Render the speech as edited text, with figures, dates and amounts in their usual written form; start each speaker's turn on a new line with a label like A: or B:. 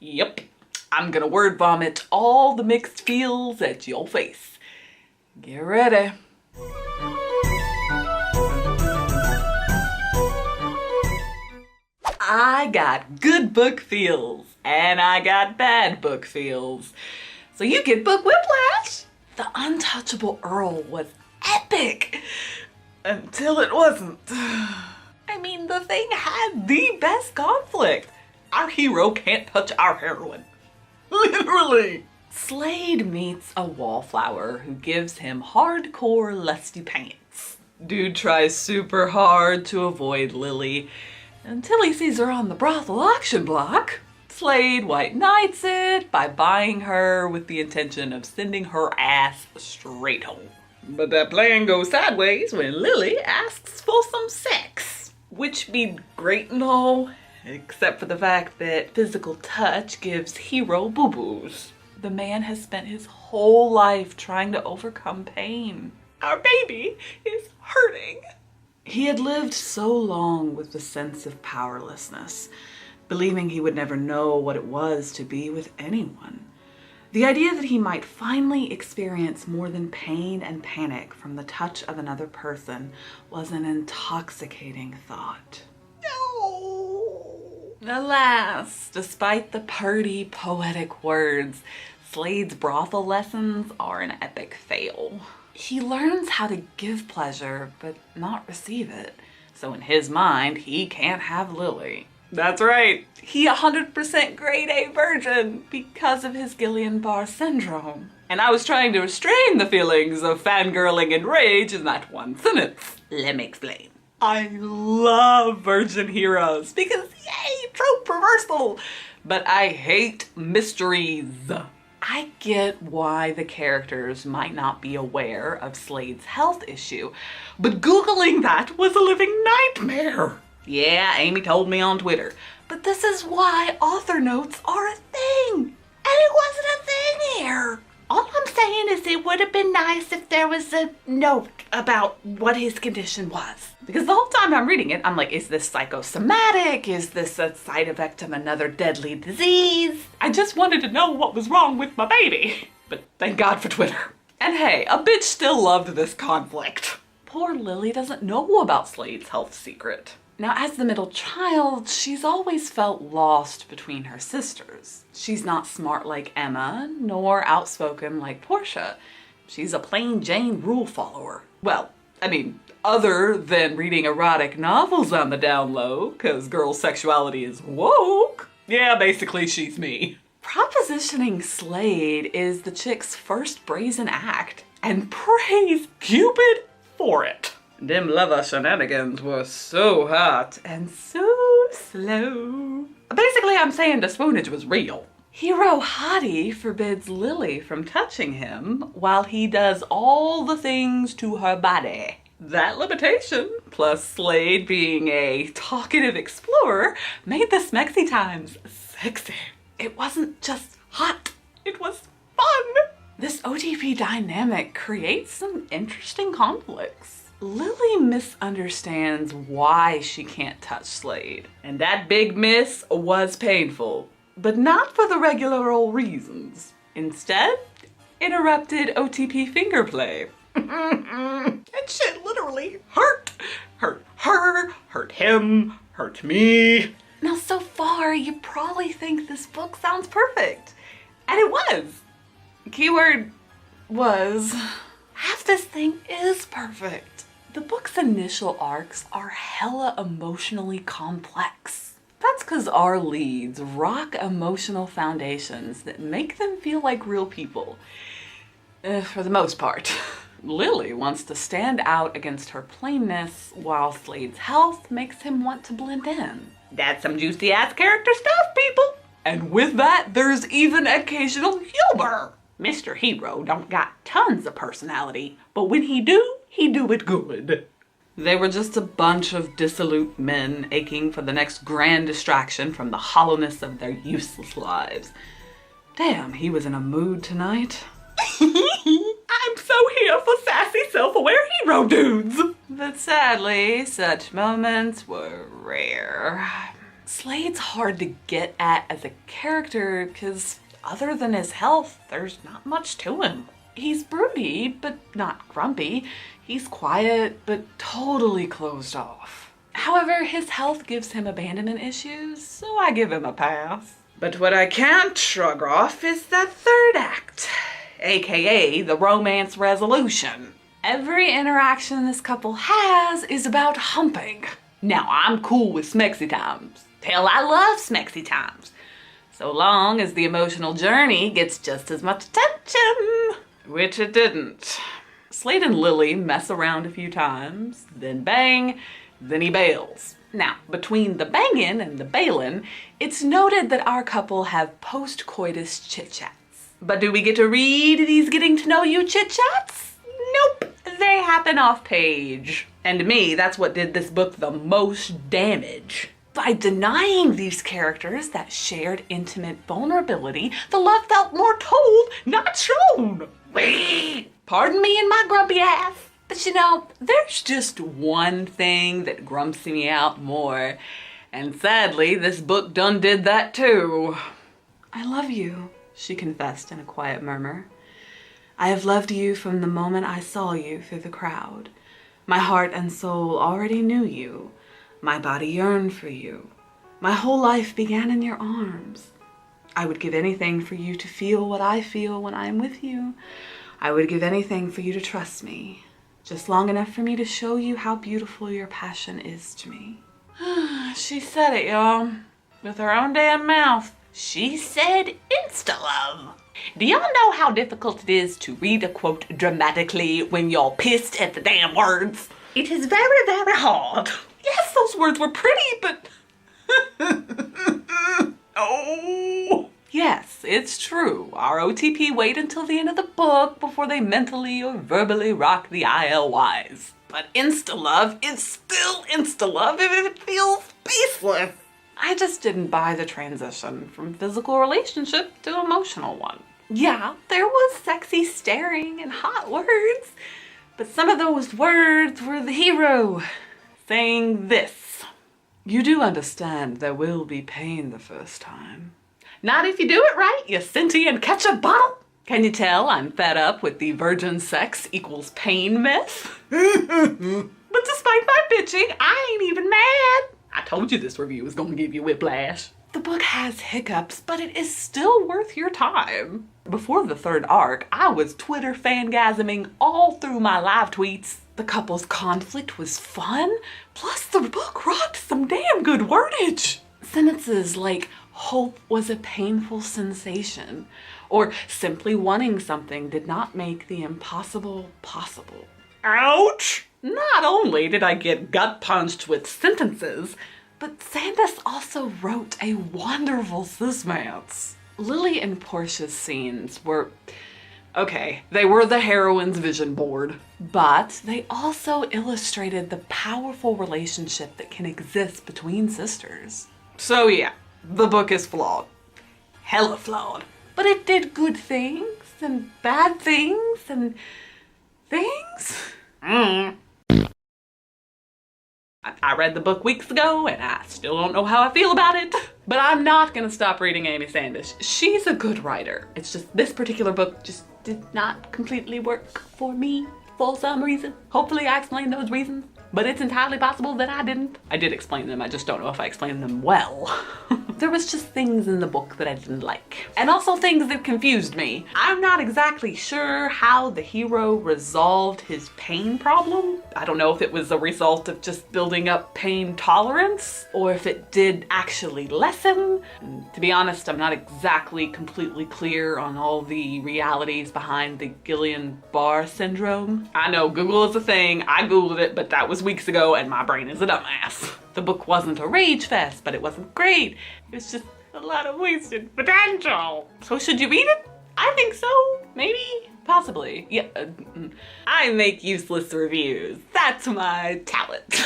A: Yep, I'm gonna word vomit all the mixed feels at your face. Get ready. I got good book feels and I got bad book feels. So you get book whiplash. The Untouchable Earl was epic until it wasn't. I mean, the thing had the best conflict. Our hero can't touch our heroine. Literally. Slade meets a wallflower who gives him hardcore lusty pants. Dude tries super hard to avoid Lily until he sees her on the brothel auction block. Slade white knights it by buying her with the intention of sending her ass straight home. But that plan goes sideways when Lily asks for some sex. Which be great and all, except for the fact that physical touch gives hero boo-boos. The man has spent his whole life trying to overcome pain. Our baby is hurting. He had lived so long with the sense of powerlessness, believing he would never know what it was to be with anyone. The idea that he might finally experience more than pain and panic from the touch of another person was an intoxicating thought. No! Alas, despite the purty, poetic words, Slade's brothel lessons are an epic fail. He learns how to give pleasure, but not receive it. So in his mind, he can't have Lily. That's right, he 100% grade A virgin because of his Guillain-Barré syndrome. And I was trying to restrain the feelings of fangirling and rage in that one sentence. Let me explain. I love virgin heroes because yay, trope reversal. But I hate mysteries. I get why the characters might not be aware of Slade's health issue, but Googling that was a living nightmare. Yeah, Amy told me on Twitter. But this is why author notes are a thing. And it wasn't a thing here. All I'm saying is it would have been nice if there was a note about what his condition was. Because the whole time I'm reading it, I'm like, is this psychosomatic? Is this a side effect of another deadly disease? I just wanted to know what was wrong with my baby. But thank God for Twitter. And hey, a bitch still loved this conflict. Poor Lily doesn't know about Slade's health secret. Now, as the middle child, she's always felt lost between her sisters. She's not smart like Emma, nor outspoken like Portia. She's a plain Jane rule follower. Well, I mean, other than reading erotic novels on the down low, cause girl sexuality is woke. Yeah, basically she's me. Propositioning Slade is the chick's first brazen act, and praise Cupid for it. Them lover shenanigans were so hot and so slow. Basically, I'm saying the swoonage was real. Hero Harte forbids Lily from touching him while he does all the things to her body. That limitation, plus Slade being a talkative explorer, made the smexy times sexy. It wasn't just hot, it was fun. This OTP dynamic creates some interesting conflicts. Lily misunderstands why she can't touch Slade, and that big miss was painful, but not for the regular old reasons. Instead, interrupted OTP finger play. That shit literally hurt. Hurt her, hurt him, hurt me. Now so far, you probably think this book sounds perfect, and it was. Keyword was. Half this thing is perfect. The book's initial arcs are hella emotionally complex. That's because our leads rock emotional foundations that make them feel like real people. For the most part. Lily wants to stand out against her plainness, while Slade's health makes him want to blend in. That's some juicy ass character stuff, people! And with that, there's even occasional humor. Mr. Hero don't got tons of personality, but when he do it good. They were just a bunch of dissolute men aching for the next grand distraction from the hollowness of their useless lives. Damn, he was in a mood tonight. I'm so here for sassy, self-aware hero dudes. But sadly, such moments were rare. Slade's hard to get at as a character because other than his health, there's not much to him. He's broody, but not grumpy. He's quiet, but totally closed off. However, his health gives him abandonment issues, so I give him a pass. But what I can't shrug off is that third act, aka the romance resolution. Every interaction this couple has is about humping. Now, I'm cool with smexy times. Hell, I love smexy times. So long as the emotional journey gets just as much attention, which it didn't. Slade and Lily mess around a few times, then bang, then he bails. Now, between the bangin' and the bailin', it's noted that our couple have post-coitus chit-chats. But do we get to read these getting-to-know-you chit-chats? Nope, they happen off-page. And to me, that's what did this book the most damage. By denying these characters that shared intimate vulnerability, the love felt more told, not shown. Pardon me and my grumpy ass. But you know, there's just one thing that grumps me out more. And sadly, this book done did that too. I love you, she confessed in a quiet murmur. I have loved you from the moment I saw you through the crowd. My heart and soul already knew you. My body yearned for you. My whole life began in your arms. I would give anything for you to feel what I feel when I am with you. I would give anything for you to trust me. Just long enough for me to show you how beautiful your passion is to me. She said it, y'all. With her own damn mouth. She said insta-love. Do y'all know how difficult it is to read a quote dramatically when you're pissed at the damn words? It is very, very hard. Yes, those words were pretty, but... Oh! Yes, it's true. Our OTP wait until the end of the book before they mentally or verbally rock the ILYs. But insta-love is still insta-love if it feels beastless. I just didn't buy the transition from physical relationship to emotional one. Yeah, there was sexy staring and hot words, but some of those words were the hero saying this. You do understand there will be pain the first time. Not if you do it right, you sentient ketchup bottle. Can you tell I'm fed up with the virgin sex equals pain myth? But despite my bitching, I ain't even mad. I told you this review was gonna give you whiplash. The book has hiccups, but it is still worth your time. Before the third arc, I was Twitter fangasming all through my live tweets. The couple's conflict was fun, plus the book rocked some damn good wordage. Sentences like, hope was a painful sensation, or simply wanting something did not make the impossible possible. Ouch! Not only did I get gut punched with sentences, but Sandas also wrote a wonderful susmance. Lily and Portia's scenes were, okay, they were the heroine's vision board, but they also illustrated the powerful relationship that can exist between sisters. So yeah, the book is flawed. Hella flawed. But it did good things and bad things and things. I read the book weeks ago and I still don't know how I feel about it. But I'm not gonna stop reading Amy Sandas. She's a good writer. It's just this particular book just did not completely work for me for some reason. Hopefully I explained those reasons, but it's entirely possible that I didn't. I did explain them, I just don't know if I explained them well. There was just things in the book that I didn't like. And also things that confused me. I'm not exactly sure how the hero resolved his pain problem. I don't know if it was a result of just building up pain tolerance, or if it did actually lessen. And to be honest, I'm not exactly completely clear on all the realities behind the Guillain-Barré syndrome. I know Google is a thing, I Googled it, but that was weeks ago and my brain is a dumbass. The book wasn't a rage fest, but it wasn't great. It was just a lot of wasted potential. So should you read it? I think so. Maybe? Possibly. Yeah. I make useless reviews. That's my talent.